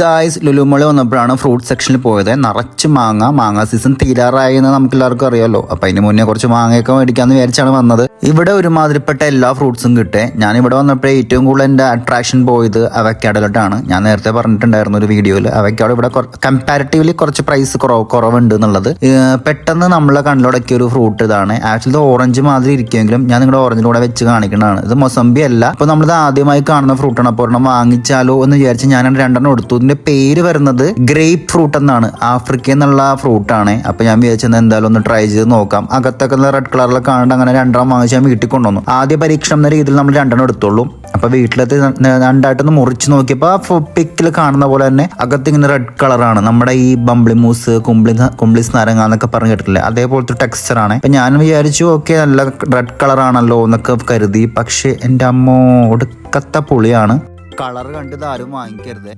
Guys ലുലുമോളി വന്നപ്പോഴാണ് fruit സെക്ഷനിൽ പോയത്. നിറച്ച് മാങ്ങ സീസൺ തീരാറായി എന്ന് നമുക്ക് എല്ലാവർക്കും അറിയാമല്ലോ. അപ്പം അതിന് മുന്നേ കുറച്ച് മാങ്ങയൊക്കെ മേടിക്കാമെന്ന് വിചാരിച്ചാണ് വന്നത്. ഇവിടെ ഒരുമാതിരിപ്പെട്ട എല്ലാ ഫ്രൂട്ട്സും കിട്ടേ. ഞാൻ ഇവിടെ വന്നപ്പോഴേ ഏറ്റവും കൂടുതൽ എൻ്റെ അട്രാക്ഷൻ പോയത് അവക്കാഡോയിലോട്ടാണ്. ഞാൻ നേരത്തെ പറഞ്ഞിട്ടുണ്ടായിരുന്നു ഒരു വീഡിയോയിൽ, അവക്കാഡോ ഇവിടെ കമ്പാരിറ്റീവ്ലി കുറച്ച് പ്രൈസ് കുറവുണ്ട് എന്നുള്ളത്. പെട്ടെന്ന് നമ്മളെ കണ്ണിലുടക്കിയ ഒരു ഫ്രൂട്ട് ഇതാണ്. ആക്ച്വലി ഇത് ഓറഞ്ച് മാതിരി ഇരിക്കുമെങ്കിലും ഞാൻ നിങ്ങളുടെ ഓറഞ്ചിൻ്റെ കൂടെ വെച്ച് കാണിക്കുന്നതാണ്. ഇത് മൊസംബി അല്ല. അപ്പോൾ നമ്മളിത് ആദ്യമായി കാണുന്ന ഫ്രൂട്ടാണ്. അപ്പോൾ ഒരെണ്ണം വാങ്ങിച്ചാലോ എന്ന് വിചാരിച്ച് ഞാൻ രണ്ടെണ്ണം എടുത്തു. ഇതിന്റെ പേര് വരുന്നത് ഗ്രേപ്പ് ഫ്രൂട്ട് എന്നാണ്. ആഫ്രിക്ക എന്നുള്ള ഫ്രൂട്ടാണ്. അപ്പൊ ഞാൻ വിചാരിച്ചത് എന്തായാലും ഒന്ന് ട്രൈ ചെയ്ത് നോക്കാം. അകത്തൊക്കെ റെഡ് കളറിൽ കാണാണ്ട് അങ്ങനെ രണ്ടെണ്ണം വാങ്ങിച്ച് ഞാൻ വീട്ടിൽ കൊണ്ടുവന്നു. ആദ്യ പരീക്ഷണം എന്ന രീതിയിൽ നമ്മൾ രണ്ടെണ്ണം എടുത്തോളൂ. അപ്പൊ വീട്ടിലെത്തി രണ്ടായിട്ടൊന്ന് മുറിച്ച് നോക്കിയപ്പോൾ ആ പിക്കിൽ കാണുന്ന പോലെ തന്നെ അകത്ത് ഇങ്ങനെ റെഡ് കളറാണ്. നമ്മുടെ ഈ ബംബ്ലി മൂസ്, കുംബ്ലിസ് നാരങ്ങ എന്നൊക്കെ പറഞ്ഞു കേട്ടിട്ടില്ലേ, അതേപോലത്തെ ടെക്സ്ചറാണ്. അപ്പൊ ഞാൻ വിചാരിച്ചു ഓക്കെ നല്ല റെഡ് കളറാണല്ലോ എന്നൊക്കെ കരുതി. പക്ഷെ എൻ്റെ അമ്മോ ഒടുക്കത്തെ പുളിയാണ്. കളർ കണ്ടിത് ആരും വാങ്ങിക്കരുത്.